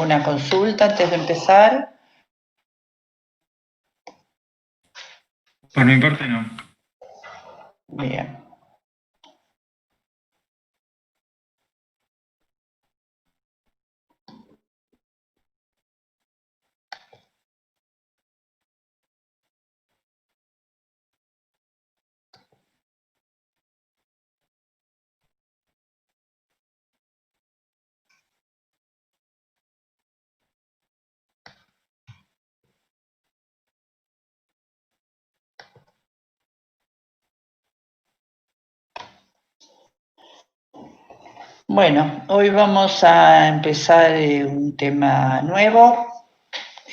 alguna consulta antes de empezar? Por mi parte no. Bien. Bueno, hoy vamos a empezar un tema nuevo,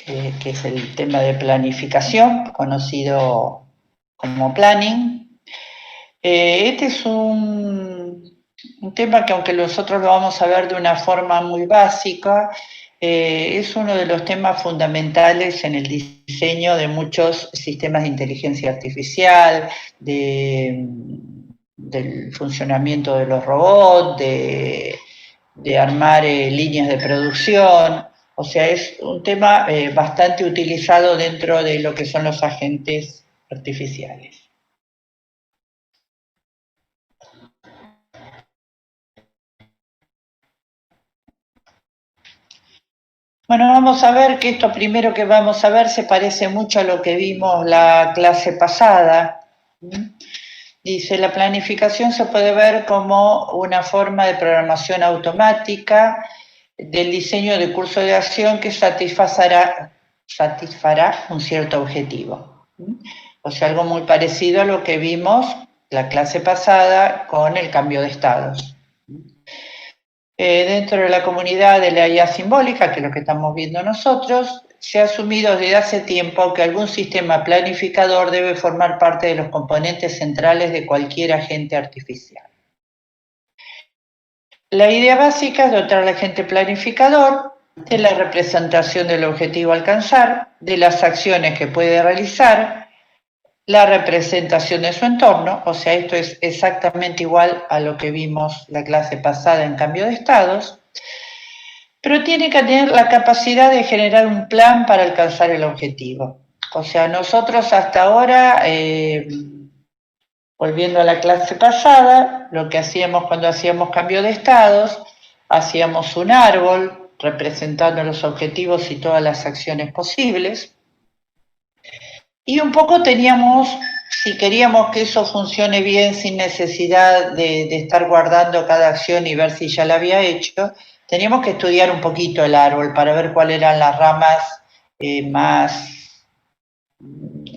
que es el tema de planificación, conocido como planning. Este es un tema que, aunque nosotros lo vamos a ver de una forma muy básica, es uno de los temas fundamentales en el diseño de muchos sistemas de inteligencia artificial, del funcionamiento de los robots, de armar líneas de producción. O sea, es un tema bastante utilizado dentro de lo que son los agentes artificiales. Bueno, vamos a ver que esto primero que vamos a ver se parece mucho a lo que vimos la clase pasada. Dice, la planificación se puede ver como una forma de programación automática del diseño de curso de acción que satisfará un cierto objetivo. O sea, algo muy parecido a lo que vimos la clase pasada con el cambio de estados. Dentro de la comunidad de la IA simbólica, que es lo que estamos viendo nosotros, se ha asumido desde hace tiempo que algún sistema planificador debe formar parte de los componentes centrales de cualquier agente artificial. La idea básica es dotar al agente planificador de la representación del objetivo a alcanzar, de las acciones que puede realizar, la representación de su entorno, o sea, esto es exactamente igual a lo que vimos la clase pasada en cambio de estados, pero tiene que tener la capacidad de generar un plan para alcanzar el objetivo. O sea, nosotros hasta ahora, volviendo a la clase pasada, lo que hacíamos cuando hacíamos cambio de estados, hacíamos un árbol representando los objetivos y todas las acciones posibles, y un poco teníamos, si queríamos que eso funcione bien sin necesidad de estar guardando cada acción y ver si ya la había hecho, teníamos que estudiar un poquito el árbol para ver cuáles eran las ramas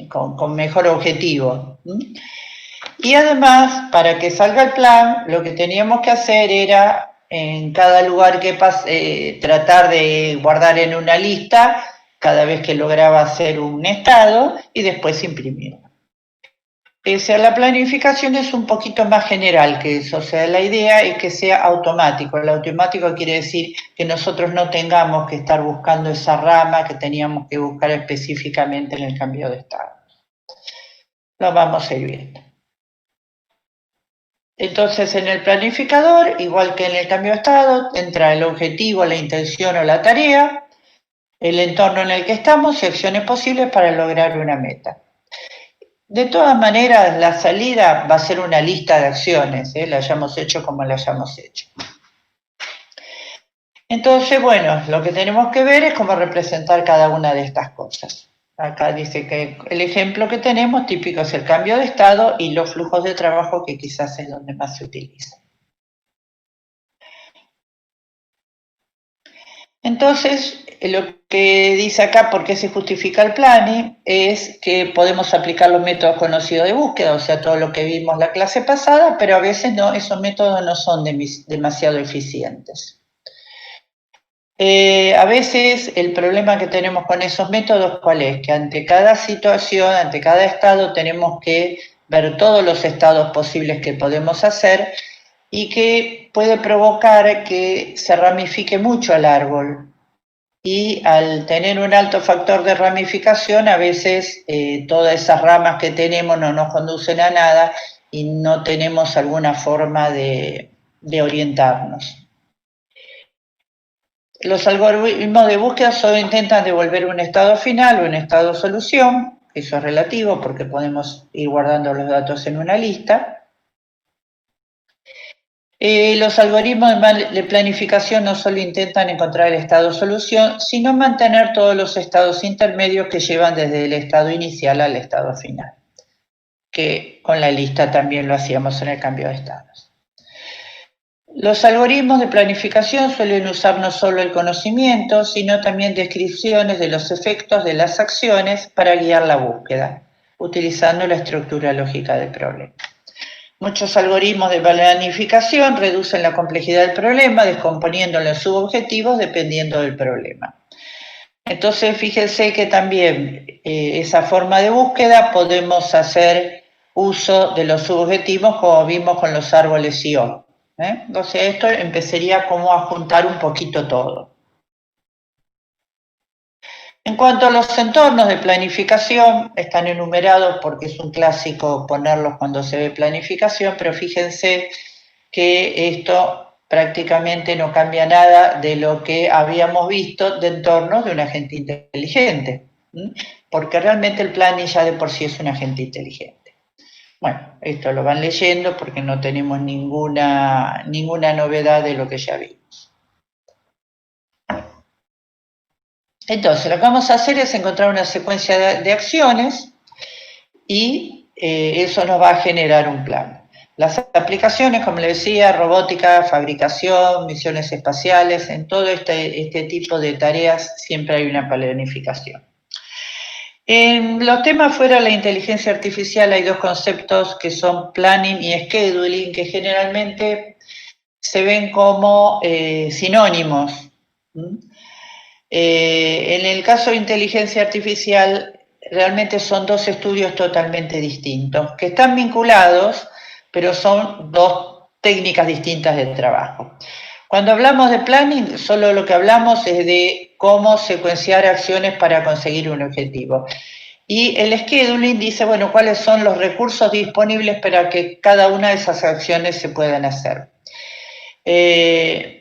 con mejor objetivo. Y además, para que salga el plan, lo que teníamos que hacer era, en cada lugar que tratar de guardar en una lista cada vez que lograba hacer un estado y después imprimirlo. O sea, la planificación es un poquito más general que eso, o sea, la idea es que sea automático. El automático quiere decir que nosotros no tengamos que estar buscando esa rama que teníamos que buscar específicamente en el cambio de estado. Lo vamos a ir viendo. Entonces, en el planificador, igual que en el cambio de estado, entra el objetivo, la intención o la tarea, el entorno en el que estamos y acciones posibles para lograr una meta. De todas maneras, la salida va a ser una lista de acciones, la hayamos hecho como la hayamos hecho. Entonces, bueno, lo que tenemos que ver es cómo representar cada una de estas cosas. Acá dice que el ejemplo que tenemos típico es el cambio de estado y los flujos de trabajo, que quizás es donde más se utiliza. Entonces, lo que dice acá, por qué se justifica el planning, es que podemos aplicar los métodos conocidos de búsqueda, o sea, todo lo que vimos la clase pasada, pero a veces no, esos métodos no son demasiado eficientes. A veces el problema que tenemos con esos métodos, ¿cuál es? Que ante cada situación, ante cada estado, tenemos que ver todos los estados posibles que podemos hacer y que puede provocar que se ramifique mucho el árbol. Y al tener un alto factor de ramificación, a veces todas esas ramas que tenemos no nos conducen a nada y no tenemos alguna forma de orientarnos. Los algoritmos de búsqueda solo intentan devolver un estado final o un estado solución, eso es relativo porque podemos ir guardando los datos en una lista. Los algoritmos de planificación no solo intentan encontrar el estado solución, sino mantener todos los estados intermedios que llevan desde el estado inicial al estado final, que con la lista también lo hacíamos en el cambio de estados. Los algoritmos de planificación suelen usar no solo el conocimiento, sino también descripciones de los efectos de las acciones para guiar la búsqueda, utilizando la estructura lógica del problema. Muchos algoritmos de planificación reducen la complejidad del problema, descomponiéndolo en subobjetivos dependiendo del problema. Entonces, fíjense que también esa forma de búsqueda podemos hacer uso de los subobjetivos como vimos con los árboles IO. Entonces, esto empezaría como a juntar un poquito todo. En cuanto a los entornos de planificación, están enumerados porque es un clásico ponerlos cuando se ve planificación, pero fíjense que esto prácticamente no cambia nada de lo que habíamos visto de entornos de un agente inteligente, porque realmente el planning ya de por sí es un agente inteligente. Bueno, esto lo van leyendo porque no tenemos ninguna novedad de lo que ya vimos. Entonces, lo que vamos a hacer es encontrar una secuencia de acciones y eso nos va a generar un plan. Las aplicaciones, como les decía, robótica, fabricación, misiones espaciales, en todo este tipo de tareas siempre hay una planificación. En los temas fuera de la inteligencia artificial hay dos conceptos que son planning y scheduling, que generalmente se ven como sinónimos. En el caso de inteligencia artificial, realmente son dos estudios totalmente distintos, que están vinculados, pero son dos técnicas distintas de trabajo. Cuando hablamos de planning, solo lo que hablamos es de cómo secuenciar acciones para conseguir un objetivo. Y el scheduling dice, bueno, cuáles son los recursos disponibles para que cada una de esas acciones se puedan hacer.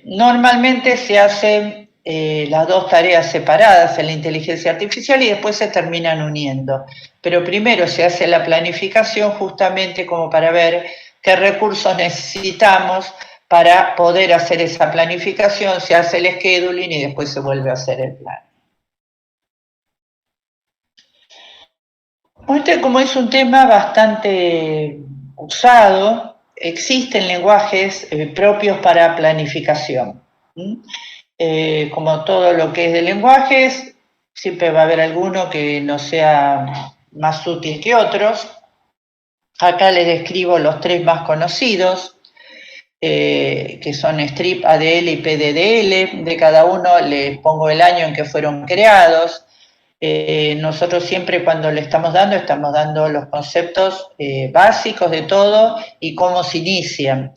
Normalmente se hacen las dos tareas separadas en la inteligencia artificial y después se terminan uniendo. Pero primero se hace la planificación justamente como para ver qué recursos necesitamos para poder hacer esa planificación, se hace el scheduling y después se vuelve a hacer el plan. Como es un tema bastante usado, existen lenguajes propios para planificación. Como todo lo que es de lenguajes, siempre va a haber alguno que no sea más útil que otros. Acá les describo los tres más conocidos, que son Strip, ADL y PDDL. De cada uno les pongo el año en que fueron creados. Nosotros siempre cuando le estamos dando los conceptos básicos de todo y cómo se inician.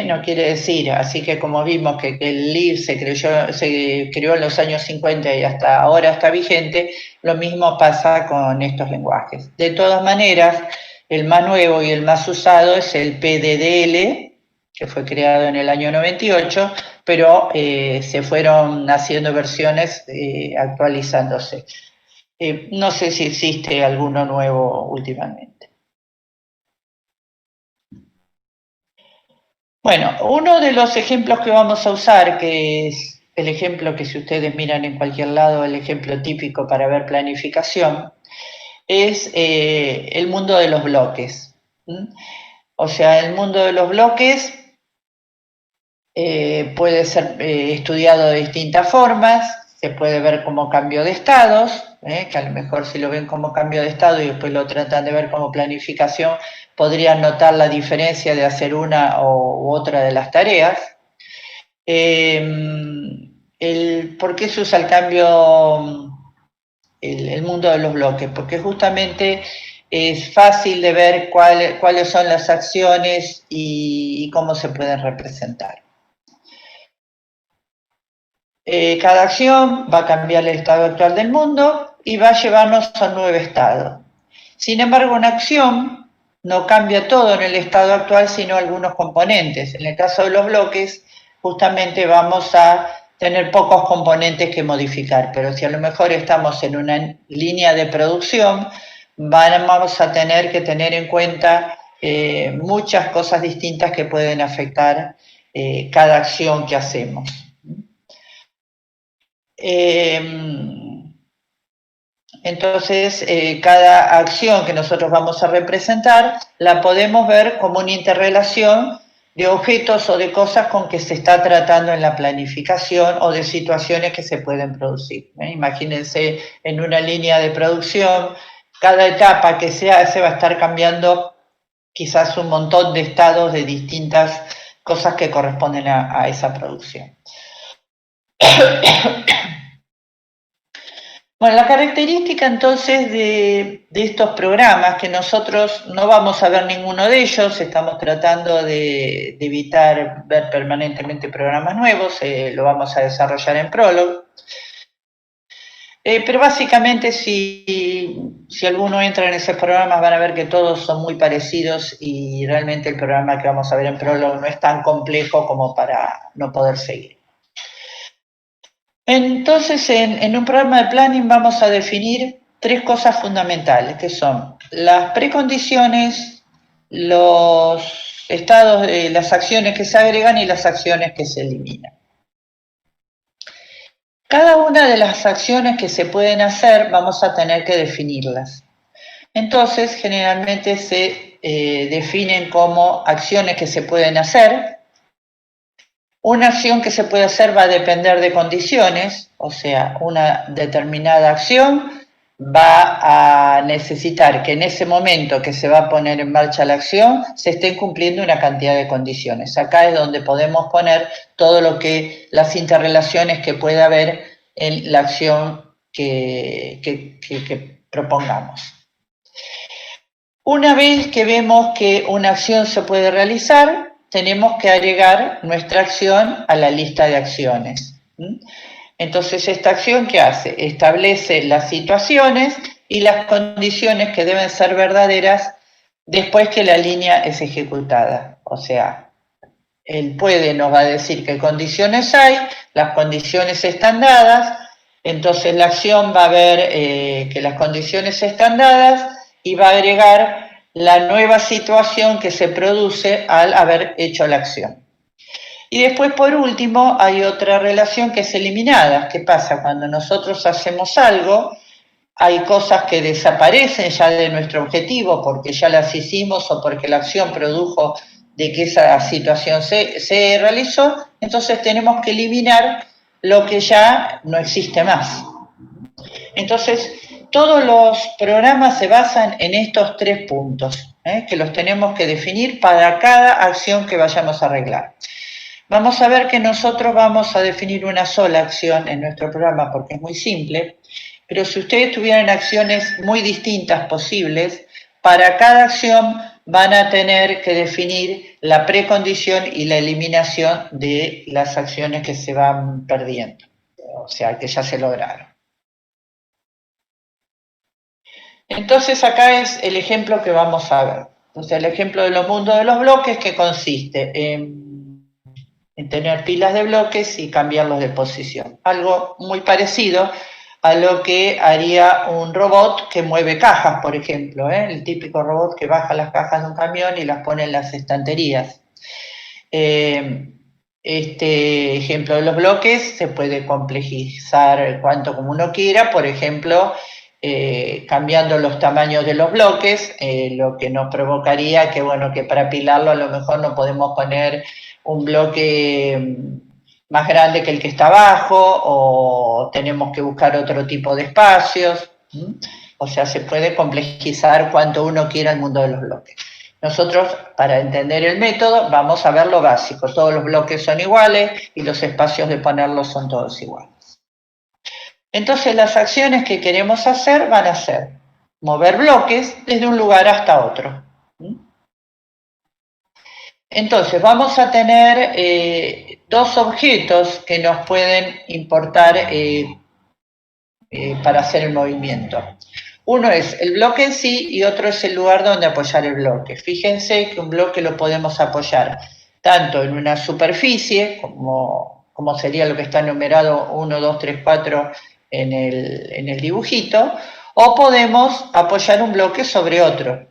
No quiere decir, así que como vimos que el LIB se creó en los años 50 y hasta ahora está vigente, lo mismo pasa con estos lenguajes. De todas maneras, el más nuevo y el más usado es el PDDL, que fue creado en el año 98, pero se fueron haciendo versiones actualizándose. No sé si existe alguno nuevo últimamente. Bueno, uno de los ejemplos que vamos a usar, que es el ejemplo que si ustedes miran en cualquier lado, el ejemplo típico para ver planificación, es el mundo de los bloques. O sea, el mundo de los bloques puede ser estudiado de distintas formas, se puede ver como cambio de estados, que a lo mejor si lo ven como cambio de estado y después lo tratan de ver como planificación, podrían notar la diferencia de hacer una u otra de las tareas. ¿Por qué se usa el cambio, el mundo de los bloques? Porque justamente es fácil de ver cuáles son las acciones y cómo se pueden representar. Cada acción va a cambiar el estado actual del mundo y va a llevarnos a un nuevo estado. Sin embargo, una acción no cambia todo en el estado actual, sino algunos componentes. En el caso de los bloques, justamente vamos a tener pocos componentes que modificar, pero si a lo mejor estamos en una línea de producción, vamos a tener que tener en cuenta muchas cosas distintas que pueden afectar cada acción que hacemos. Entonces, cada acción que nosotros vamos a representar la podemos ver como una interrelación de objetos o de cosas con que se está tratando en la planificación o de situaciones que se pueden producir. Imagínense en una línea de producción, cada etapa que se hace va a estar cambiando quizás un montón de estados de distintas cosas que corresponden a esa producción. Bueno, la característica entonces de estos programas, que nosotros no vamos a ver ninguno de ellos, estamos tratando de evitar ver permanentemente programas nuevos, lo vamos a desarrollar en Prolog. Pero básicamente si alguno entra en esos programas van a ver que todos son muy parecidos y realmente el programa que vamos a ver en Prolog no es tan complejo como para no poder seguir. Entonces, en un programa de planning vamos a definir tres cosas fundamentales, que son las precondiciones, los estados de las acciones que se agregan y las acciones que se eliminan. Cada una de las acciones que se pueden hacer vamos a tener que definirlas. Entonces, generalmente se definen como acciones que se pueden hacer. Una acción que se puede hacer va a depender de condiciones, o sea, una determinada acción va a necesitar que en ese momento que se va a poner en marcha la acción se estén cumpliendo una cantidad de condiciones. Acá es donde podemos poner todo lo que las interrelaciones que puede haber en la acción que propongamos. Una vez que vemos que una acción se puede realizar, tenemos que agregar nuestra acción a la lista de acciones. Entonces, ¿esta acción qué hace? Establece las situaciones y las condiciones que deben ser verdaderas después que la línea es ejecutada. O sea, el puede nos va a decir qué condiciones hay, las condiciones están dadas, entonces la acción va a ver que las condiciones están dadas y va a agregar la nueva situación que se produce al haber hecho la acción. Y después, por último, hay otra relación que es eliminada. ¿Qué pasa? Cuando nosotros hacemos algo, hay cosas que desaparecen ya de nuestro objetivo porque ya las hicimos o porque la acción produjo de que esa situación se realizó, entonces tenemos que eliminar lo que ya no existe más. Entonces, todos los programas se basan en estos tres puntos, que los tenemos que definir para cada acción que vayamos a arreglar. Vamos a ver que nosotros vamos a definir una sola acción en nuestro programa porque es muy simple, pero si ustedes tuvieran acciones muy distintas posibles, para cada acción van a tener que definir la precondición y la eliminación de las acciones que se van perdiendo, o sea, que ya se lograron. Entonces acá es el ejemplo que vamos a ver. Entonces el ejemplo de los mundos de los bloques que consiste en tener pilas de bloques y cambiarlos de posición. Algo muy parecido a lo que haría un robot que mueve cajas, por ejemplo, el típico robot que baja las cajas de un camión y las pone en las estanterías. Este ejemplo de los bloques se puede complejizar cuanto como uno quiera, por ejemplo, cambiando los tamaños de los bloques, lo que nos provocaría que, bueno, que para apilarlo a lo mejor no podemos poner un bloque más grande que el que está abajo o tenemos que buscar otro tipo de espacios. O sea, se puede complejizar cuanto uno quiera el mundo de los bloques. Nosotros, para entender el método, vamos a ver lo básico. Todos los bloques son iguales y los espacios de ponerlos son todos iguales. Entonces, las acciones que queremos hacer van a ser mover bloques desde un lugar hasta otro. Entonces, vamos a tener dos objetos que nos pueden importar para hacer el movimiento. Uno es el bloque en sí y otro es el lugar donde apoyar el bloque. Fíjense que un bloque lo podemos apoyar tanto en una superficie como como sería lo que está numerado 1, 2, 3, 4 en el dibujito, o podemos apoyar un bloque sobre otro.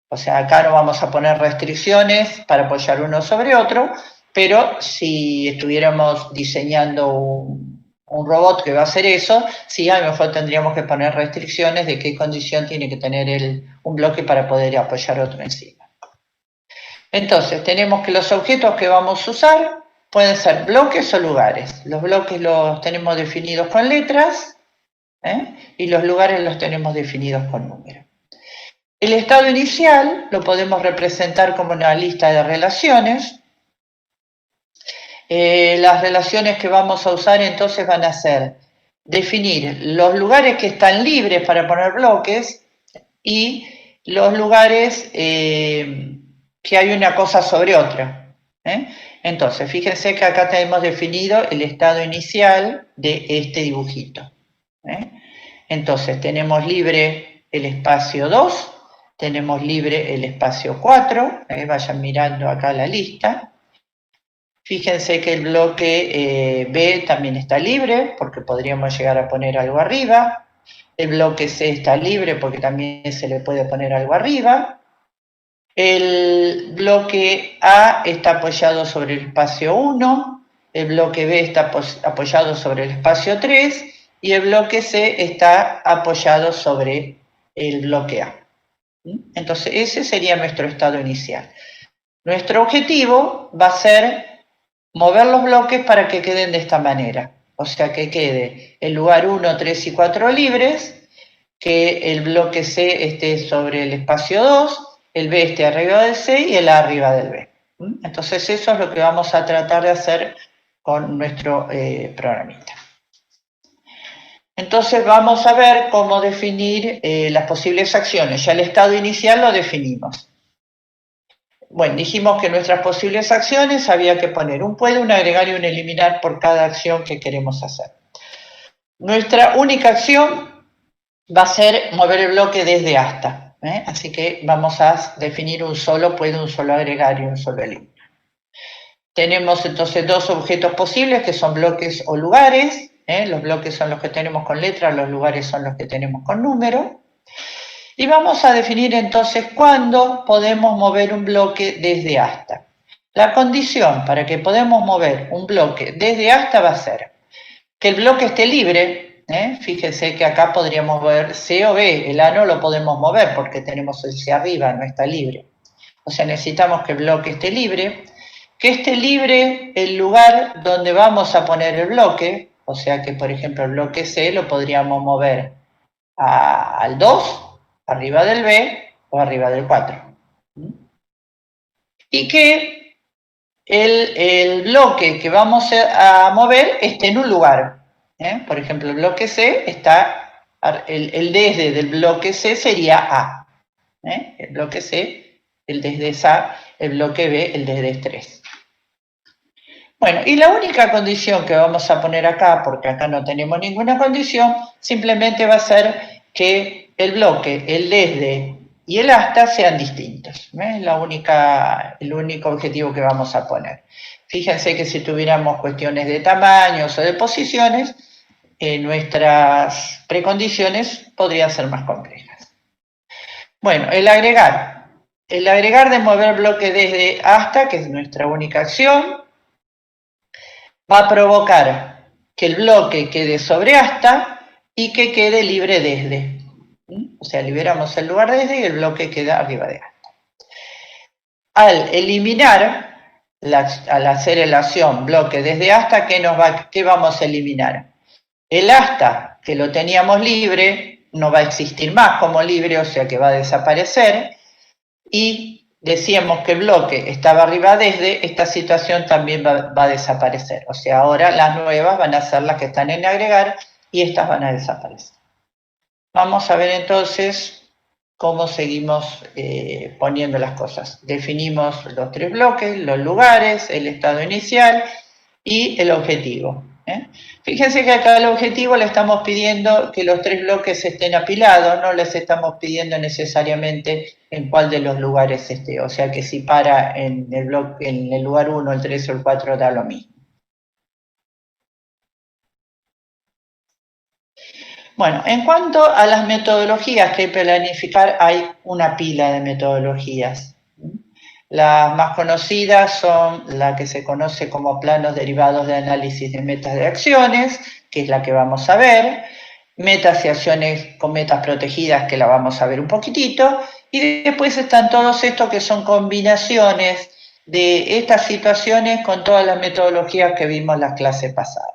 O sea, acá no vamos a poner restricciones para apoyar uno sobre otro, pero si estuviéramos diseñando un robot que va a hacer eso, sí, a lo mejor tendríamos que poner restricciones de qué condición tiene que tener un bloque para poder apoyar otro encima. Entonces, tenemos que los objetos que vamos a usar pueden ser bloques o lugares. Los bloques los tenemos definidos con letras, y los lugares los tenemos definidos con números. El estado inicial lo podemos representar como una lista de relaciones. Las relaciones que vamos a usar entonces van a ser definir los lugares que están libres para poner bloques y los lugares que hay una cosa sobre otra. Entonces, fíjense que acá tenemos definido el estado inicial de este dibujito. Entonces, tenemos libre el espacio 2, tenemos libre el espacio 4, vayan mirando acá la lista. Fíjense que el bloque B también está libre, porque podríamos llegar a poner algo arriba. El bloque C está libre, porque también se le puede poner algo arriba. El bloque A está apoyado sobre el espacio 1, el bloque B está apoyado sobre el espacio 3, y el bloque C está apoyado sobre el bloque A. Entonces, ese sería nuestro estado inicial. Nuestro objetivo va a ser mover los bloques para que queden de esta manera. O sea, que quede el lugar 1, 3 y 4 libres, que el bloque C esté sobre el espacio 2, el B esté arriba del C y el A arriba del B. Entonces, eso es lo que vamos a tratar de hacer con nuestro programita. Entonces vamos a ver cómo definir las posibles acciones. Ya el estado inicial lo definimos. Bueno, dijimos que nuestras posibles acciones había que poner un puede, un agregar y un eliminar por cada acción que queremos hacer. Nuestra única acción va a ser mover el bloque desde hasta. Así que vamos a definir un solo puede, un solo agregar y un solo eliminar. Tenemos entonces dos objetos posibles que son bloques o lugares. Los bloques son los que tenemos con letras, los lugares son los que tenemos con número. Y vamos a definir entonces cuándo podemos mover un bloque desde hasta. La condición para que podamos mover un bloque desde hasta va a ser que el bloque esté libre. Fíjense que acá podríamos mover C o B, el A no lo podemos mover porque tenemos el C arriba, no está libre. O sea, necesitamos que el bloque esté libre, que esté libre el lugar donde vamos a poner el bloque. O sea que, por ejemplo, el bloque C lo podríamos mover al 2, arriba del B o arriba del 4. Y que el bloque que vamos a mover esté en un lugar. Por ejemplo, el bloque C está, el desde del bloque C sería A. El bloque C, el desde es A, el bloque B, el desde es 3. Bueno, y la única condición que vamos a poner acá, porque acá no tenemos ninguna condición, simplemente va a ser que el bloque, el desde y el hasta sean distintos. Es el único objetivo que vamos a poner. Fíjense que si tuviéramos cuestiones de tamaños o de posiciones, nuestras precondiciones podrían ser más complejas. Bueno, el agregar. El agregar de mover bloque desde hasta, que es nuestra única acción, va a provocar que el bloque quede sobre hasta y que quede libre desde. O sea, liberamos el lugar desde y el bloque queda arriba de hasta. Al eliminar, al hacer la acción bloque desde hasta, ¿qué vamos a eliminar? El hasta, que lo teníamos libre, no va a existir más como libre, o sea que va a desaparecer. Y decíamos que el bloque estaba arriba desde, esta situación también va a desaparecer. O sea, ahora las nuevas van a ser las que están en agregar y estas van a desaparecer. Vamos a ver entonces cómo seguimos poniendo las cosas. Definimos los tres bloques, los lugares, el estado inicial y el objetivo. Fíjense que acá el objetivo le estamos pidiendo que los tres bloques estén apilados, no les estamos pidiendo necesariamente en cuál de los lugares esté. O sea que si para en el lugar 1, el 3 o el 4 da lo mismo. Bueno, en cuanto a las metodologías que hay que planificar, hay una pila de metodologías. Las más conocidas son la que se conoce como planos derivados de análisis de metas de acciones, que es la que vamos a ver, metas y acciones con metas protegidas, que la vamos a ver un poquitito, y después están todos estos que son combinaciones de estas situaciones con todas las metodologías que vimos en las clases pasadas.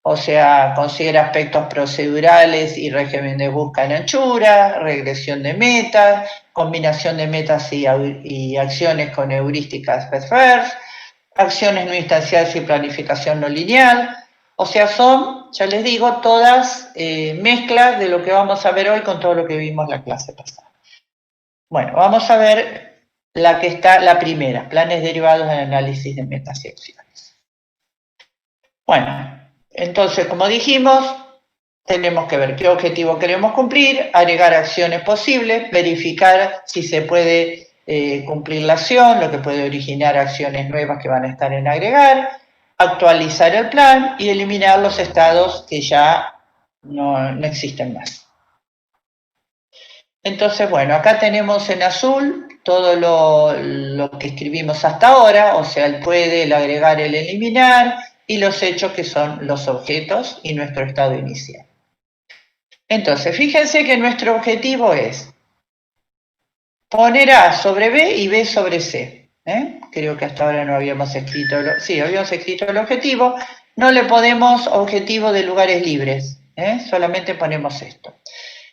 O sea, considera aspectos procedurales y régimen de búsqueda en anchura, regresión de metas, combinación de metas y acciones con heurísticas best first, acciones no instanciales y planificación no lineal. O sea, son, ya les digo, todas mezclas de lo que vamos a ver hoy con todo lo que vimos en la clase pasada. Bueno, vamos a ver la primera, planes derivados del análisis de metas y acciones. Bueno, entonces, como dijimos, tenemos que ver qué objetivo queremos cumplir, agregar acciones posibles, verificar si se puede cumplir la acción, lo que puede originar acciones nuevas que van a estar en agregar, actualizar el plan y eliminar los estados que ya no existen más. Entonces, bueno, acá tenemos en azul todo lo que escribimos hasta ahora, o sea, el puede, el agregar, el eliminar, y los hechos que son los objetos y nuestro estado inicial. Entonces, fíjense que nuestro objetivo es poner A sobre B y B sobre C. Creo que hasta ahora no habíamos escrito, habíamos escrito el objetivo, no le ponemos objetivo de lugares libres, solamente ponemos esto.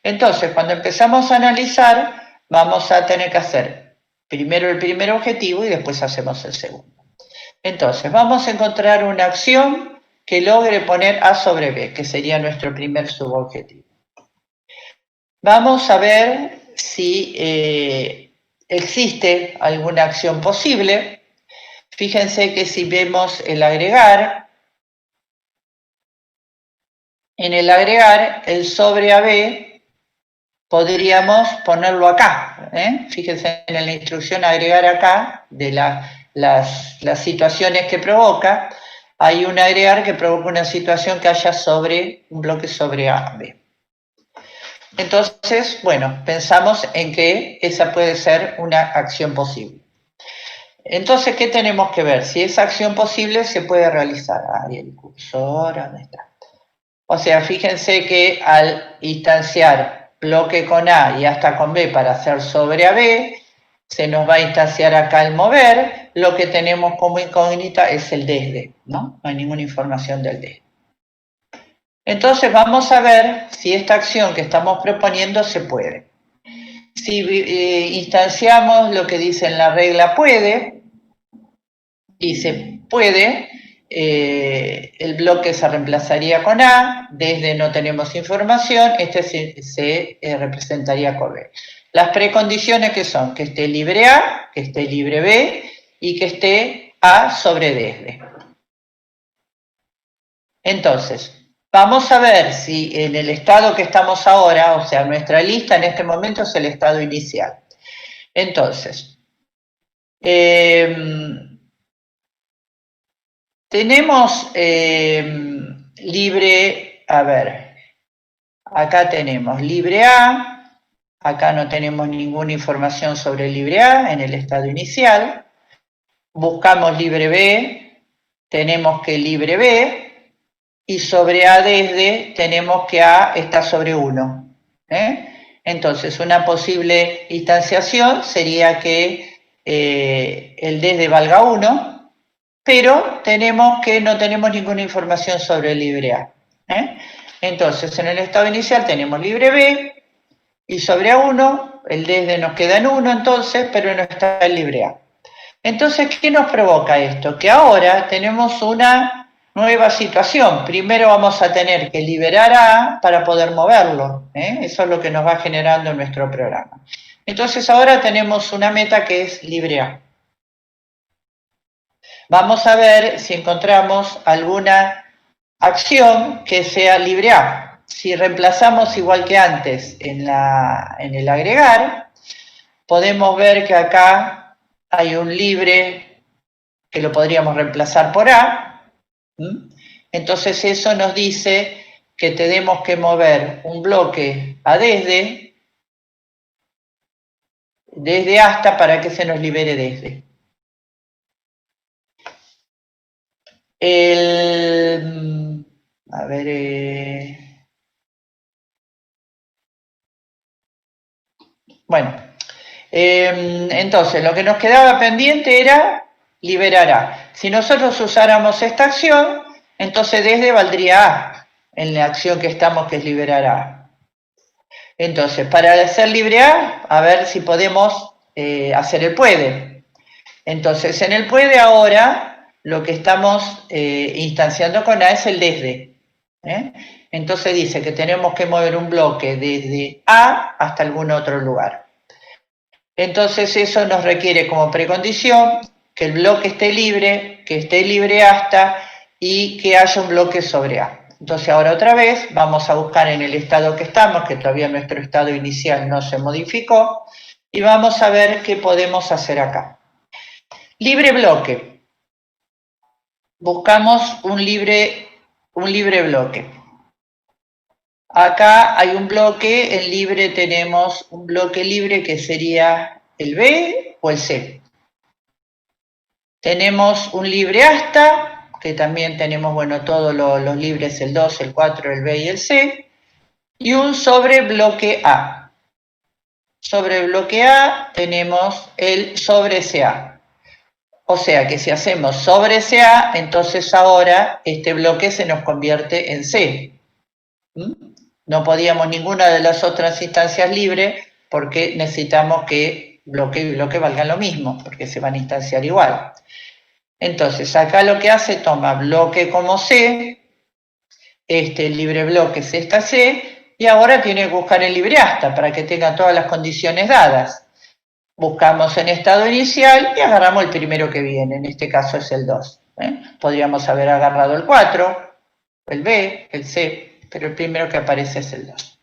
Entonces, cuando empezamos a analizar, vamos a tener que hacer primero el primer objetivo y después hacemos el segundo. Entonces, vamos a encontrar una acción que logre poner A sobre B, que sería nuestro primer subobjetivo. Vamos a ver si existe alguna acción posible. Fíjense que si vemos el agregar, en el agregar, el sobre AB, podríamos ponerlo acá. Fíjense en la instrucción agregar acá, de las situaciones que provoca, hay un agregar que provoca una situación que haya sobre un bloque sobre AB. Entonces, bueno, pensamos en que esa puede ser una acción posible. Entonces, ¿qué tenemos que ver? Si esa acción posible se puede realizar. Ahí el cursor, ¿dónde está? O sea, fíjense que al instanciar bloque con A y hasta con B para hacer sobre AB, se nos va a instanciar acá el mover, lo que tenemos como incógnita es el desde, ¿no? No hay ninguna información del desde. Entonces vamos a ver si esta acción que estamos proponiendo se puede. Si instanciamos lo que dice en la regla puede, dice puede, el bloque se reemplazaría con A, desde no tenemos información, este se representaría con B. Las precondiciones que son que esté libre A, que esté libre B y que esté A sobre desde. Entonces, vamos a ver si en el estado que estamos ahora, o sea, nuestra lista en este momento es el estado inicial. Entonces, tenemos libre, a ver, acá tenemos libre A, acá no tenemos ninguna información sobre libre A en el estado inicial, buscamos libre B, tenemos que libre B, y sobre A desde tenemos que A está sobre 1. Entonces, una posible instanciación sería que el desde valga 1, pero tenemos que no tenemos ninguna información sobre el libre A. Entonces, en el estado inicial tenemos libre B y sobre A1, el desde nos queda en 1 entonces, pero no está el libre A. Entonces, ¿qué nos provoca esto? Que ahora tenemos una nueva situación. Primero vamos a tener que liberar a A para poder moverlo. Eso es lo que nos va generando nuestro programa. Entonces ahora tenemos una meta que es libre A. Vamos a ver si encontramos alguna acción que sea libre A. Si reemplazamos igual que antes en el agregar, podemos ver que acá hay un libre que lo podríamos reemplazar por A. Entonces eso nos dice que tenemos que mover un bloque a desde hasta para que se nos libere desde. Entonces lo que nos quedaba pendiente era liberar A. Si nosotros usáramos esta acción, entonces desde valdría A, en la acción que estamos, que es liberar A. Entonces, para hacer libre a ver si podemos hacer el puede. Entonces, en el puede ahora, lo que estamos instanciando con A es el desde. Entonces dice que tenemos que mover un bloque desde A hasta algún otro lugar. Entonces eso nos requiere como precondición que el bloque esté libre hasta y que haya un bloque sobre A. Entonces ahora otra vez vamos a buscar en el estado que estamos, que todavía nuestro estado inicial no se modificó, y vamos a ver qué podemos hacer acá. Libre bloque. Buscamos un libre bloque. Acá hay un bloque, en libre tenemos un bloque libre que sería el B o el C. Tenemos un libre hasta, que también tenemos, bueno, todos los libres, el 2, el 4, el B y el C, y un sobre bloque A. Sobre bloque A tenemos el sobre CA. O sea que si hacemos sobre CA, entonces ahora este bloque se nos convierte en C. No podíamos ninguna de las otras instancias libres porque necesitamos que bloque y bloque valgan lo mismo, porque se van a instanciar igual. Entonces, acá lo que hace, toma bloque como C, este libre bloque es esta C, y ahora tiene que buscar el libre hasta para que tenga todas las condiciones dadas. Buscamos en estado inicial y agarramos el primero que viene, en este caso es el 2. Podríamos haber agarrado el 4, el B, el C, pero el primero que aparece es el 2.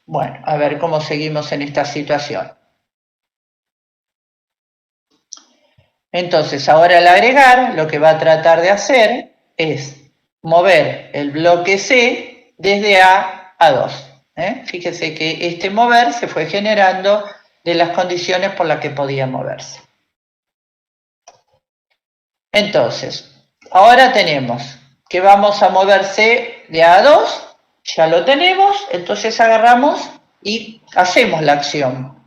Bueno, a ver cómo seguimos en esta situación. Entonces, ahora al agregar, lo que va a tratar de hacer es mover el bloque C desde A a 2. Fíjese que este mover se fue generando de las condiciones por las que podía moverse. Entonces, ahora tenemos que vamos a mover C de A a 2, ya lo tenemos, entonces agarramos y hacemos la acción.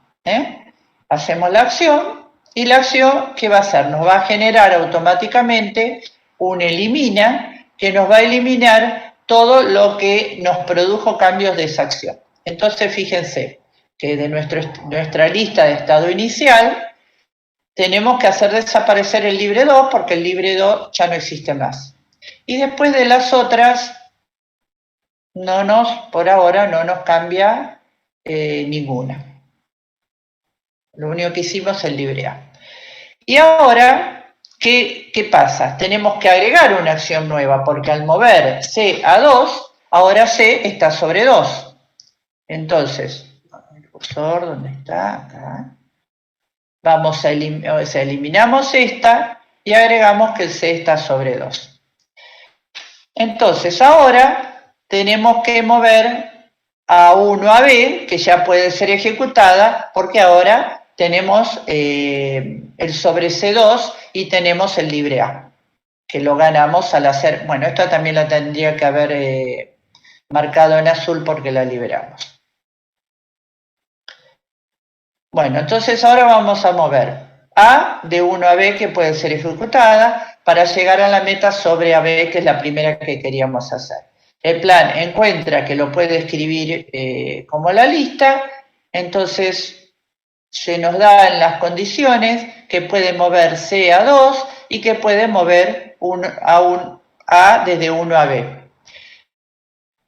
Hacemos la acción. Y la acción, ¿qué va a hacer? Nos va a generar automáticamente un elimina, que nos va a eliminar todo lo que nos produjo cambios de esa acción. Entonces, fíjense que de nuestra lista de estado inicial, tenemos que hacer desaparecer el libre 2, porque el libre 2 ya no existe más. Y después de las otras, por ahora no nos cambia ninguna. Lo único que hicimos es el libre A. Y ahora, ¿qué pasa? Tenemos que agregar una acción nueva, porque al mover C a 2, ahora C está sobre 2. Entonces, el cursor, ¿dónde está? Acá. Eliminamos esta y agregamos que el C está sobre 2. Entonces, ahora tenemos que mover A1 a B, que ya puede ser ejecutada, porque ahora tenemos el sobre C2 y tenemos el libre A, que lo ganamos al hacer, bueno, esto también la tendría que haber marcado en azul porque la liberamos. Bueno, entonces ahora vamos a mover A de 1 a B, que puede ser ejecutada, para llegar a la meta sobre AB, que es la primera que queríamos hacer. El plan encuentra que lo puede escribir como la lista, entonces se nos dan las condiciones que puede mover C a 2 y que puede mover A desde 1 a B.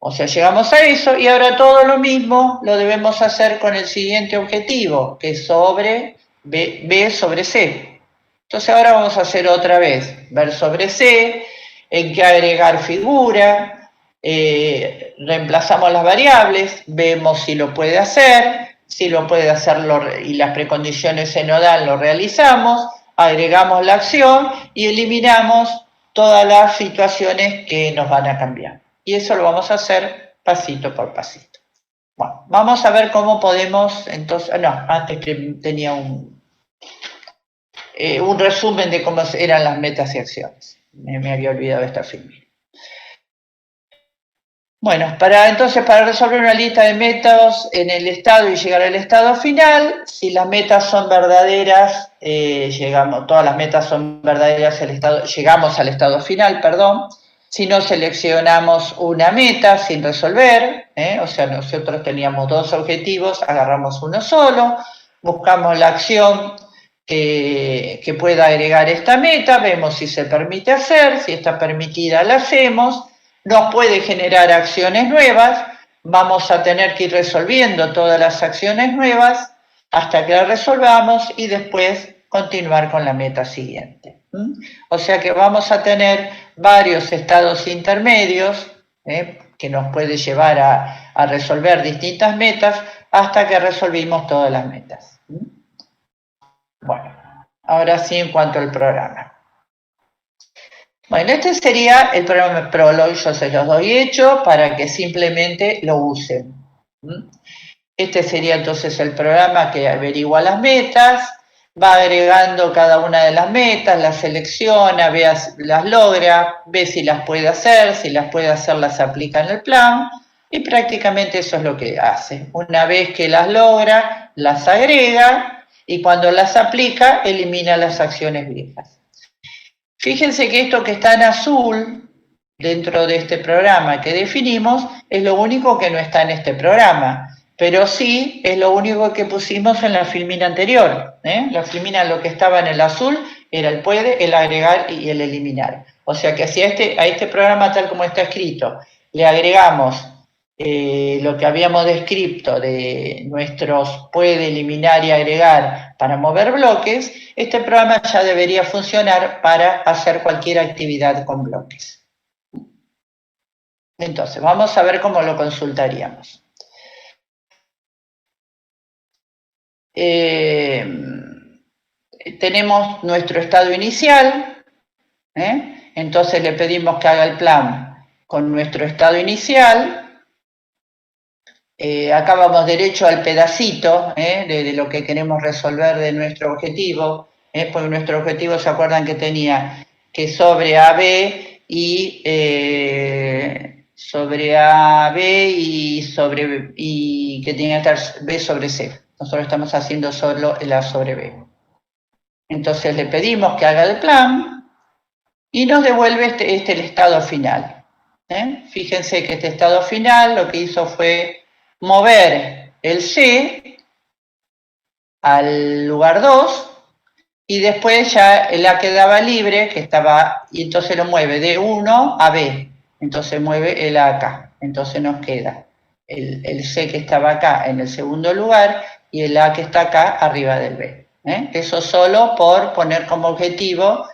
O sea, llegamos a eso y ahora todo lo mismo lo debemos hacer con el siguiente objetivo, que es sobre B sobre C. Entonces ahora vamos a hacer otra vez, ver sobre C, en qué agregar figura, reemplazamos las variables, vemos si lo puede hacer, si lo puede hacer y las precondiciones se nos dan, lo realizamos, agregamos la acción y eliminamos todas las situaciones que nos van a cambiar. Y eso lo vamos a hacer pasito por pasito. Bueno, vamos a ver cómo podemos, entonces, no, antes que tenía un resumen de cómo eran las metas y acciones. Me había olvidado esta filmina. Bueno, para resolver una lista de metas en el estado y llegar al estado final, si las metas son verdaderas, todas las metas son verdaderas, llegamos al estado final, perdón. Si no seleccionamos una meta sin resolver, o sea, nosotros teníamos 2 objetivos, agarramos uno solo, buscamos la acción que pueda agregar esta meta, vemos si se permite hacer, si está permitida la hacemos. Nos puede generar acciones nuevas, vamos a tener que ir resolviendo todas las acciones nuevas hasta que las resolvamos y después continuar con la meta siguiente. O sea que vamos a tener varios estados intermedios que nos puede llevar a resolver distintas metas hasta que resolvimos todas las metas. Bueno, ahora sí en cuanto al programa. Bueno, este sería el programa Prolog, yo se los doy hecho para que simplemente lo usen. Este sería entonces el programa que averigua las metas, va agregando cada una de las metas, las selecciona, las logra, ve si las puede hacer, las aplica en el plan y prácticamente eso es lo que hace. Una vez que las logra, las agrega y cuando las aplica, elimina las acciones viejas. Fíjense que esto que está en azul dentro de este programa que definimos es lo único que no está en este programa, pero sí es lo único que pusimos en la filmina anterior. La filmina, lo que estaba en el azul era el puede, el agregar y el eliminar. O sea que si a este programa tal como está escrito le agregamos lo que habíamos descrito de nuestros puede, eliminar y agregar para mover bloques, este programa ya debería funcionar para hacer cualquier actividad con bloques. Entonces, vamos a ver cómo lo consultaríamos. Tenemos nuestro estado inicial, entonces le pedimos que haga el plan con nuestro estado inicial. Acá vamos derecho al pedacito de lo que queremos resolver de nuestro objetivo, porque nuestro objetivo, ¿se acuerdan que tenía que sobre AB y que tenía que estar B sobre C? Nosotros estamos haciendo solo el A sobre B. Entonces le pedimos que haga el plan y nos devuelve el estado final. Fíjense que este estado final lo que hizo fue mover el C al lugar 2 y después ya el A quedaba libre, y entonces lo mueve de 1 a B, entonces mueve el A acá, entonces nos queda el C que estaba acá en el segundo lugar y el A que está acá arriba del B. Eso solo por poner como objetivo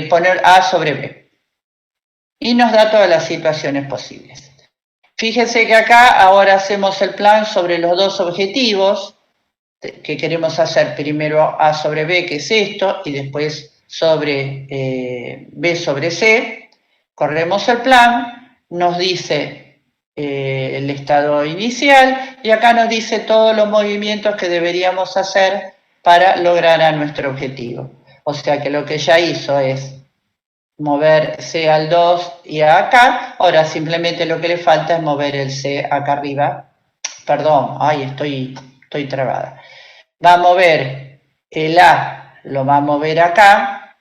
poner A sobre B. Y nos da todas las situaciones posibles. Fíjense que acá ahora hacemos el plan sobre los 2 objetivos que queremos hacer. Primero A sobre B, que es esto, y después sobre B sobre C. Corremos el plan, nos dice el estado inicial y acá nos dice todos los movimientos que deberíamos hacer para lograr a nuestro objetivo. O sea que lo que ya hizo es mover C al 2 y A acá, ahora simplemente lo que le falta es mover el C acá arriba, perdón, estoy trabada, va a mover el A, lo va a mover acá,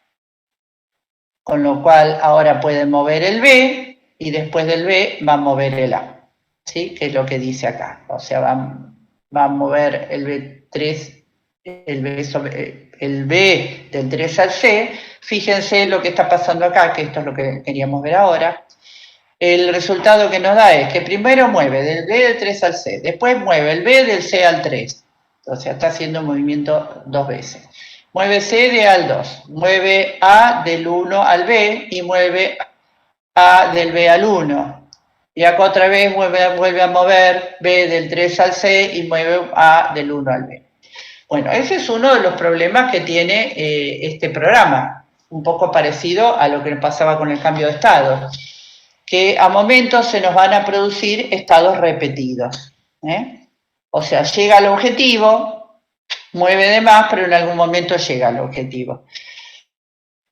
con lo cual ahora puede mover el B, y después del B va a mover el A, ¿sí? Que es lo que dice acá, o sea, va a mover el B3, el B del 3 al C. Fíjense lo que está pasando acá, que esto es lo que queríamos ver ahora. El resultado que nos da es que primero mueve del B del 3 al C, después mueve el B del C al 3, o sea, está haciendo un movimiento 2 veces. Mueve C de A al 2, mueve A del 1 al B y mueve A del B al 1. Y acá otra vez vuelve a mover B del 3 al C y mueve A del 1 al B. Bueno, ese es uno de los problemas que tiene este programa. un poco parecido a lo que pasaba con el cambio de estado, que a momentos se nos van a producir estados repetidos. O sea, llega al objetivo, mueve de más, pero en algún momento llega al objetivo.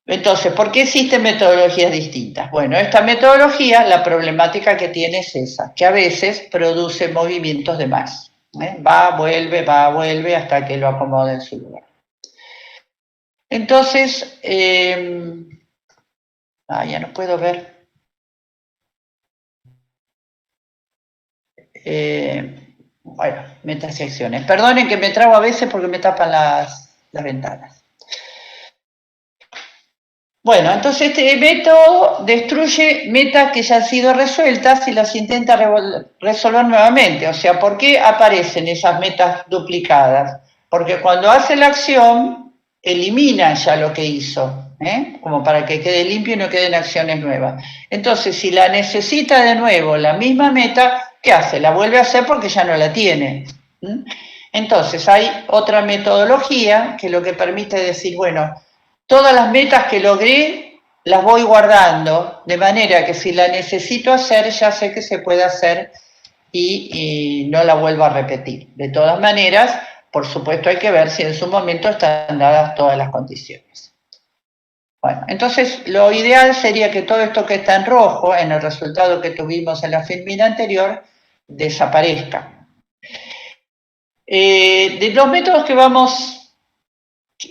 Entonces, ¿por qué existen metodologías distintas? Bueno, esta metodología, la problemática que tiene es esa, que a veces produce movimientos de más. Va, vuelve, hasta que lo acomode en su lugar. Entonces, ya no puedo ver. Bueno, metas y acciones. Perdonen que me trago a veces porque me tapan las ventanas. Bueno, entonces este método destruye metas que ya han sido resueltas y las intenta resolver nuevamente. O sea, ¿por qué aparecen esas metas duplicadas? Porque cuando hace la acción, elimina ya lo que hizo, como para que quede limpio y no queden acciones nuevas. Entonces, si la necesita de nuevo la misma meta, ¿qué hace? La vuelve a hacer porque ya no la tiene. Entonces, hay otra metodología que lo que permite decir, bueno, todas las metas que logré las voy guardando, de manera que si la necesito hacer, ya sé que se puede hacer y no la vuelvo a repetir. De todas maneras, por supuesto hay que ver si en su momento están dadas todas las condiciones. Bueno, entonces lo ideal sería que todo esto que está en rojo, en el resultado que tuvimos en la filmina anterior, desaparezca. De los métodos que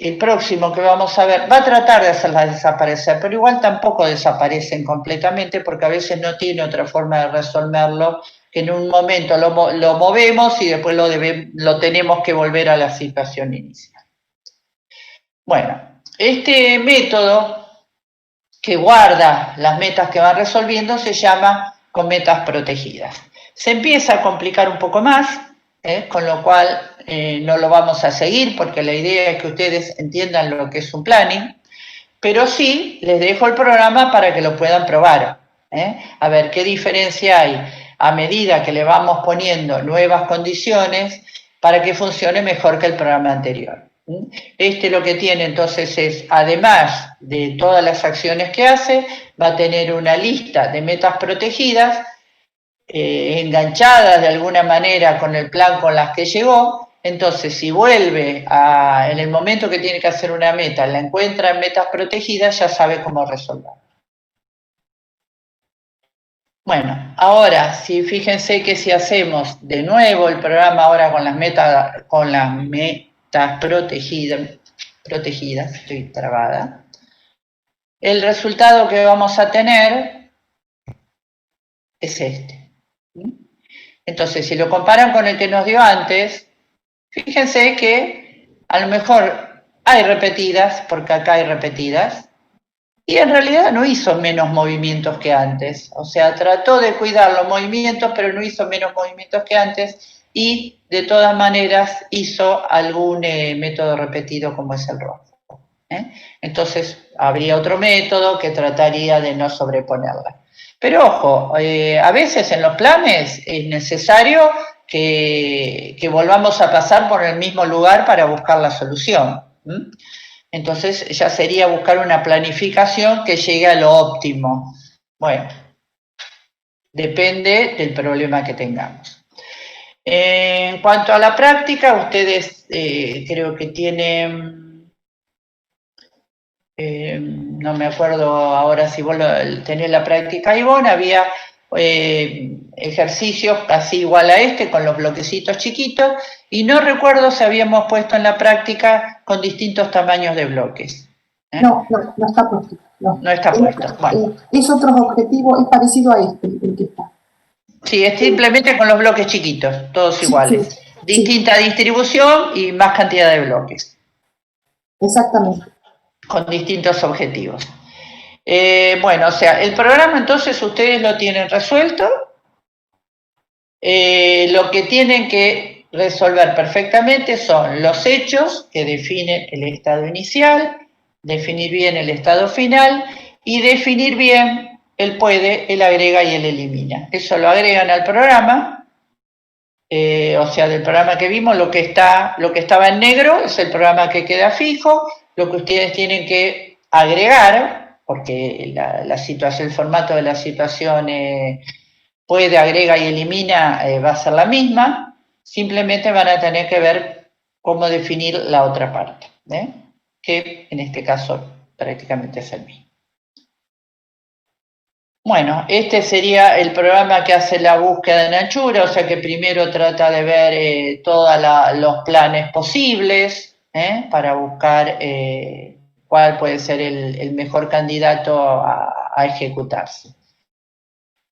el próximo que vamos a ver, va a tratar de hacerlas desaparecer, pero igual tampoco desaparecen completamente porque a veces no tiene otra forma de resolverlo, que en un momento lo movemos y después lo tenemos que volver a la situación inicial. Bueno, este método que guarda las metas que van resolviendo se llama con metas protegidas. Se empieza a complicar un poco más, con lo cual no lo vamos a seguir porque la idea es que ustedes entiendan lo que es un planning, pero sí les dejo el programa para que lo puedan probar, a ver qué diferencia hay a medida que le vamos poniendo nuevas condiciones para que funcione mejor que el programa anterior. Lo que tiene entonces es, además de todas las acciones que hace, va a tener una lista de metas protegidas enganchadas de alguna manera con el plan con las que llegó. Entonces, si vuelve en el momento que tiene que hacer una meta, la encuentra en metas protegidas, ya sabe cómo resolver. Bueno, ahora, fíjense que si hacemos de nuevo el programa ahora con las metas protegidas, estoy trabada, el resultado que vamos a tener es este. Entonces, si lo comparan con el que nos dio antes, fíjense que a lo mejor hay repetidas, porque acá hay repetidas, y en realidad no hizo menos movimientos que antes. O sea, trató de cuidar los movimientos, pero no hizo menos movimientos que antes, y de todas maneras hizo algún método repetido como es el rojo. Entonces, habría otro método que trataría de no sobreponerla. Pero ojo, a veces en los planes es necesario que volvamos a pasar por el mismo lugar para buscar la solución. Entonces ya sería buscar una planificación que llegue a lo óptimo. Bueno, depende del problema que tengamos. En cuanto a la práctica, ustedes creo que tienen... no me acuerdo ahora si vos tenés la práctica, Ivonne, había ejercicios casi igual a con los bloquecitos chiquitos, y no recuerdo si habíamos puesto en la práctica con distintos tamaños de bloques. No está puesto. No está puesto. Bueno. Es otro objetivo, es parecido a el que está. Sí, es simplemente con los bloques chiquitos, todos iguales. Sí. Distinta distribución y más cantidad de bloques. Exactamente. Con distintos objetivos. Bueno, o sea, el programa entonces ustedes lo tienen resuelto. Lo que tienen que resolver perfectamente son los hechos que definen el estado inicial, definir bien el estado final y definir bien el puede, el agrega y el elimina. Eso lo agregan al programa, o sea, del programa que vimos, lo que estaba en negro es el programa que queda fijo. Lo que ustedes tienen que agregar, porque la situación, el formato de la situación puede, agrega y elimina, va a ser la misma, simplemente van a tener que ver cómo definir la otra parte, que en este caso prácticamente es el mismo. Bueno, este sería el programa que hace la búsqueda en anchura, o sea que primero trata de ver todos los planes posibles para buscar cuál puede ser el mejor candidato a ejecutarse.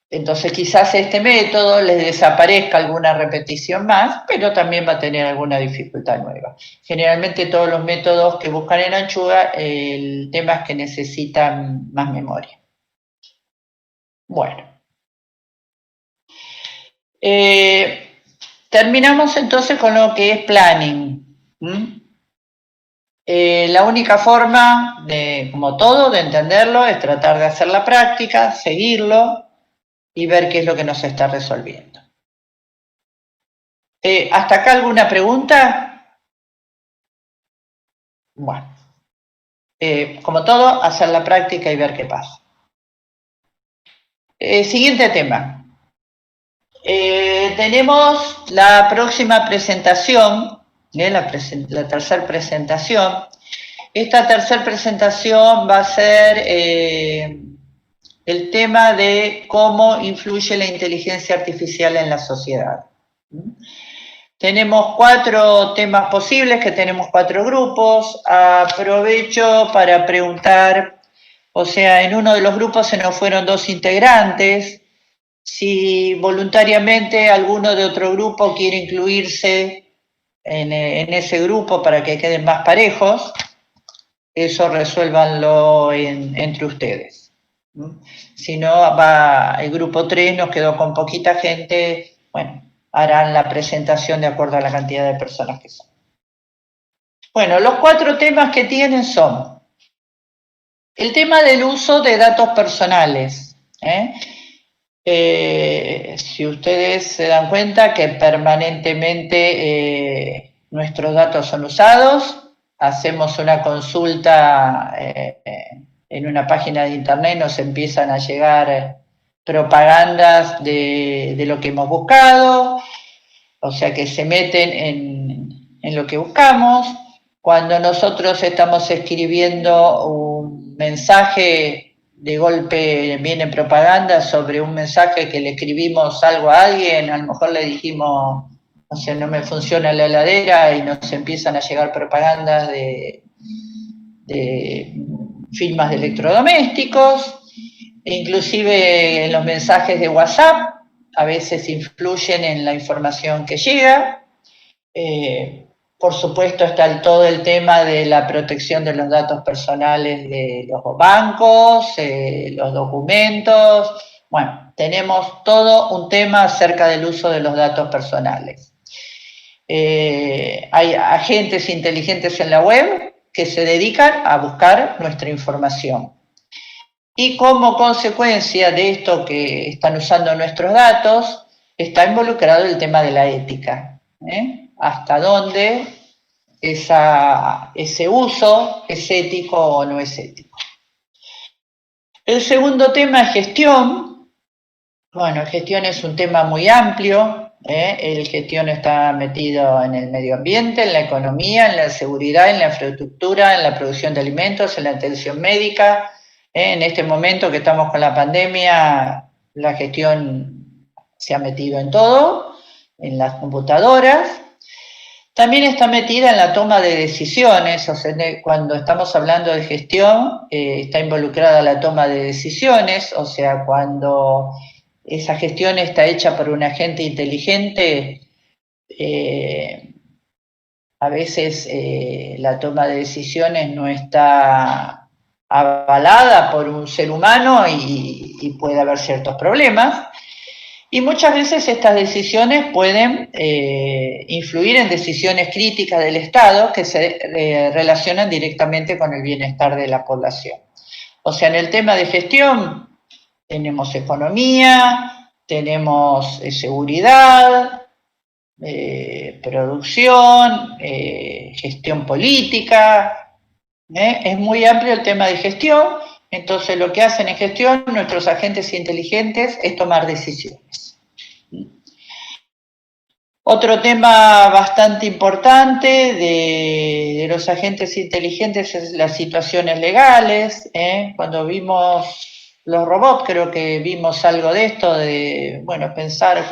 Entonces quizás este método les desaparezca alguna repetición más, pero también va a tener alguna dificultad nueva. Generalmente todos los métodos que buscan en anchura, el tema es que necesitan más memoria. Bueno. Terminamos entonces con lo que es planning. La única forma, como todo, de entenderlo es tratar de hacer la práctica, seguirlo y ver qué es lo que nos está resolviendo. ¿Hasta acá alguna pregunta? Bueno, como todo, hacer la práctica y ver qué pasa. Siguiente tema. Tenemos la próxima presentación, la tercera presentación. Esta tercera presentación va a ser el tema de cómo influye la inteligencia artificial en la sociedad. Tenemos 4 temas posibles, que tenemos 4 grupos. Aprovecho para preguntar, o sea, en uno de los grupos se nos fueron 2 integrantes. Si voluntariamente alguno de otro grupo quiere incluirse en ese grupo para que queden más parejos, eso resuélvanlo entre ustedes. Si no, el grupo 3 nos quedó con poquita gente, bueno, harán la presentación de acuerdo a la cantidad de personas que son. Bueno, los 4 temas que tienen son el tema del uso de datos personales. Si ustedes se dan cuenta que permanentemente nuestros datos son usados, hacemos una consulta en una página de internet, nos empiezan a llegar propagandas de lo que hemos buscado, o sea que se meten en lo que buscamos. Cuando nosotros estamos escribiendo un mensaje, de golpe viene propaganda sobre un mensaje que le escribimos algo a alguien, a lo mejor le dijimos, o sea, no me funciona la heladera, y nos empiezan a llegar propagandas de firmas de electrodomésticos, inclusive en los mensajes de WhatsApp, a veces influyen en la información que llega. Por supuesto está todo el tema de la protección de los datos personales de los bancos, los documentos. Bueno, tenemos todo un tema acerca del uso de los datos personales. Hay agentes inteligentes en la web que se dedican a buscar nuestra información. Y como consecuencia de esto que están usando nuestros datos, está involucrado el tema de la ética. Hasta dónde ese uso es ético o no es ético. El segundo tema es gestión. Bueno, gestión es un tema muy amplio. El gestión está metido en el medio ambiente, en la economía, en la seguridad, en la infraestructura, en la producción de alimentos, en la atención médica. En este momento que estamos con la pandemia, la gestión se ha metido en todo, en las computadoras. También está metida en la toma de decisiones, o sea, cuando estamos hablando de gestión, está involucrada la toma de decisiones, o sea, cuando esa gestión está hecha por un agente inteligente, a veces la toma de decisiones no está avalada por un ser humano y puede haber ciertos problemas. Y muchas veces estas decisiones pueden influir en decisiones críticas del Estado que se relacionan directamente con el bienestar de la población. O sea, en el tema de gestión tenemos economía, tenemos seguridad, producción, gestión política, Es muy amplio el tema de gestión, entonces lo que hacen en gestión nuestros agentes inteligentes es tomar decisiones. Otro tema bastante importante de los agentes inteligentes es las situaciones legales. Cuando vimos los robots, creo que vimos algo de esto, de, bueno, pensar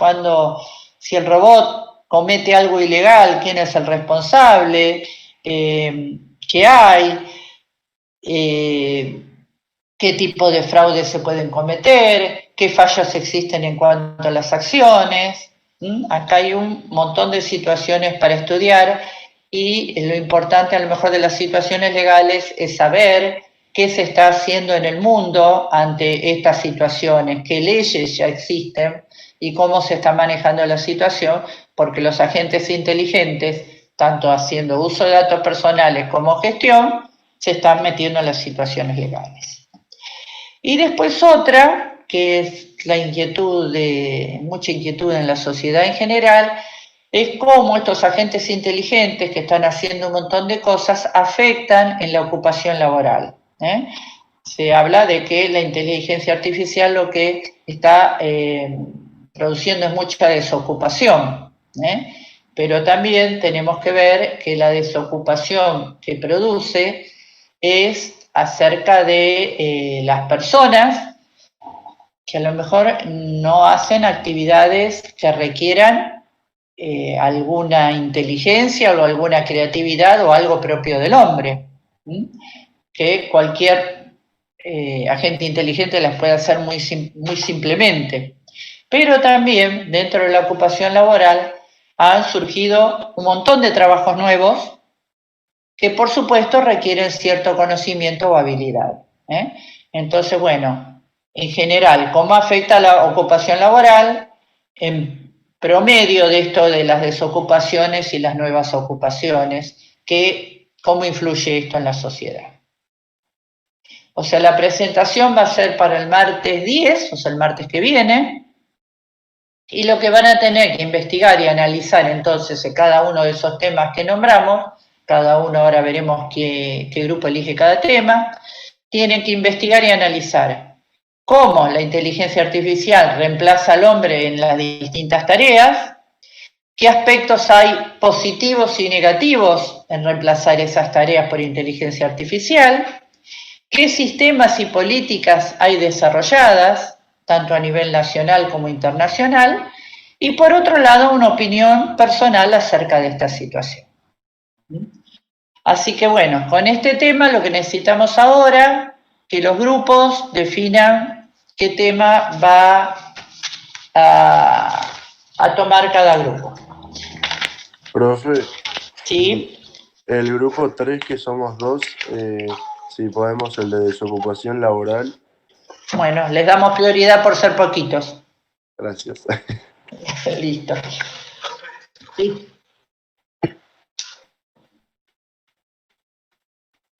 si el robot comete algo ilegal, quién es el responsable, qué hay, qué tipo de fraudes se pueden cometer, qué fallos existen en cuanto a las acciones. Acá hay un montón de situaciones para estudiar y lo importante a lo mejor de las situaciones legales es saber qué se está haciendo en el mundo ante estas situaciones, qué leyes ya existen y cómo se está manejando la situación, porque los agentes inteligentes, tanto haciendo uso de datos personales como gestión, se están metiendo en las situaciones legales. Y después otra, que es mucha inquietud en la sociedad en general, es cómo estos agentes inteligentes que están haciendo un montón de cosas afectan en la ocupación laboral. Se habla de que la inteligencia artificial lo que está produciendo es mucha desocupación, pero también tenemos que ver que la desocupación que produce es acerca de las personas que a lo mejor no hacen actividades que requieran alguna inteligencia o alguna creatividad o algo propio del hombre, que cualquier agente inteligente las puede hacer muy simplemente. Pero también dentro de la ocupación laboral han surgido un montón de trabajos nuevos que por supuesto requieren cierto conocimiento o habilidad. Entonces, bueno, en general, ¿cómo afecta la ocupación laboral? En promedio de esto de las desocupaciones y las nuevas ocupaciones, ¿cómo influye esto en la sociedad? O sea, la presentación va a ser para el martes 10, o sea, el martes que viene, y lo que van a tener que investigar y analizar entonces en cada uno de esos temas que nombramos, cada uno ahora veremos qué grupo elige cada tema, tienen que investigar y analizar cómo la inteligencia artificial reemplaza al hombre en las distintas tareas, qué aspectos hay positivos y negativos en reemplazar esas tareas por inteligencia artificial, qué sistemas y políticas hay desarrolladas, tanto a nivel nacional como internacional, y por otro lado una opinión personal acerca de esta situación. Así que bueno, con este tema lo que necesitamos ahora, que los grupos definan qué tema va a tomar cada grupo. Profe, Sí. El grupo 3, que somos 2, si podemos, el de desocupación laboral. Bueno, les damos prioridad por ser poquitos. Gracias. Listo. Sí.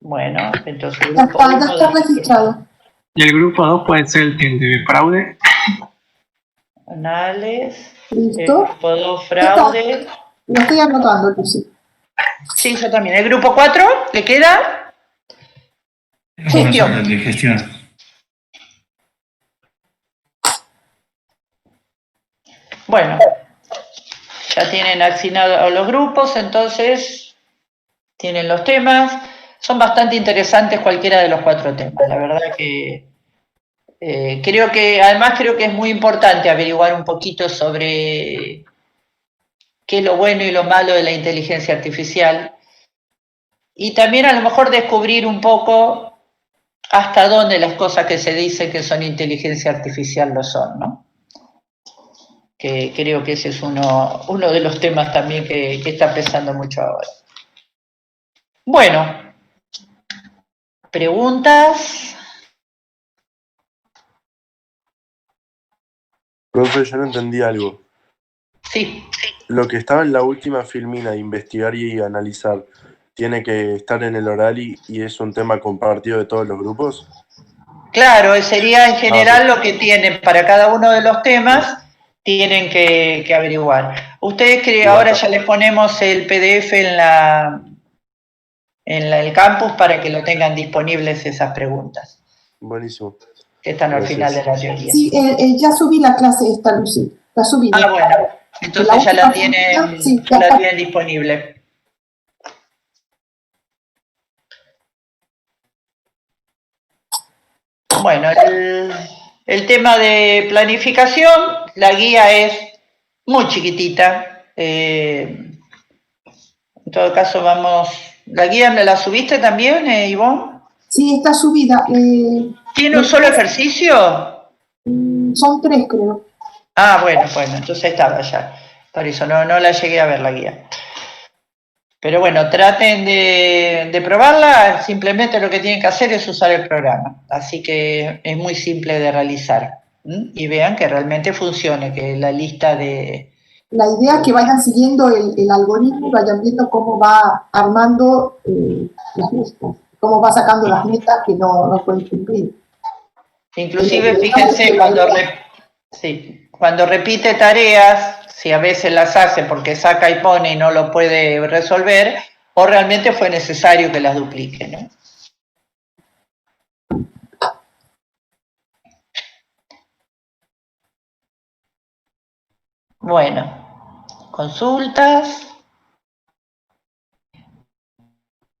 Bueno, entonces el grupo Ya está registrado. Y el grupo 2 puede ser el de fraude. Anales. Listo. El grupo 2, fraude. Lo estoy anotando, Lucy. Sí, yo también. ¿El grupo 4 le queda? Gestión. El de gestión. Bueno, ya tienen asignados los grupos, entonces tienen los temas. Son bastante interesantes cualquiera de los 4 temas. La verdad que creo que es muy importante averiguar un poquito sobre qué es lo bueno y lo malo de la inteligencia artificial. Y también a lo mejor descubrir un poco hasta dónde las cosas que se dicen que son inteligencia artificial lo son, ¿no? Que creo que ese es uno de los temas también que está pesando mucho ahora. Bueno, ¿preguntas? Profe, yo no entendí algo. Sí. Lo que estaba en la última filmina de investigar y analizar, ¿tiene que estar en el oral y es un tema compartido de todos los grupos? Claro, sería en general lo que tienen para cada uno de los temas, tienen que averiguar. Ustedes creen, ahora ya les ponemos el PDF en el campus para que lo tengan disponibles esas preguntas, Buenísimo. que están al Gracias. final de la teoría. Sí, ya subí la clase esta, Lucy. La subí. Ah, bueno, entonces ya la tienen, Sí, ya la tienen disponible. Bueno, el tema de planificación, la guía es muy chiquitita. En todo caso, vamos. ¿La guía me la subiste también, Ivonne? Sí, está subida. ¿Tiene un solo ejercicio? Son 3, creo. Ah, bueno, entonces estaba ya. Por eso no la llegué a ver la guía. Pero bueno, traten de probarla, simplemente lo que tienen que hacer es usar el programa. Así que es muy simple de realizar. Y vean que realmente funcione, que la lista de... La idea es que vayan siguiendo el algoritmo y vayan viendo cómo va armando las listas, cómo va sacando las metas que no pueden cumplir. Inclusive, fíjense, cuando repite tareas, si a veces las hace porque saca y pone y no lo puede resolver, o realmente fue necesario que las duplique, ¿no? Bueno, consultas.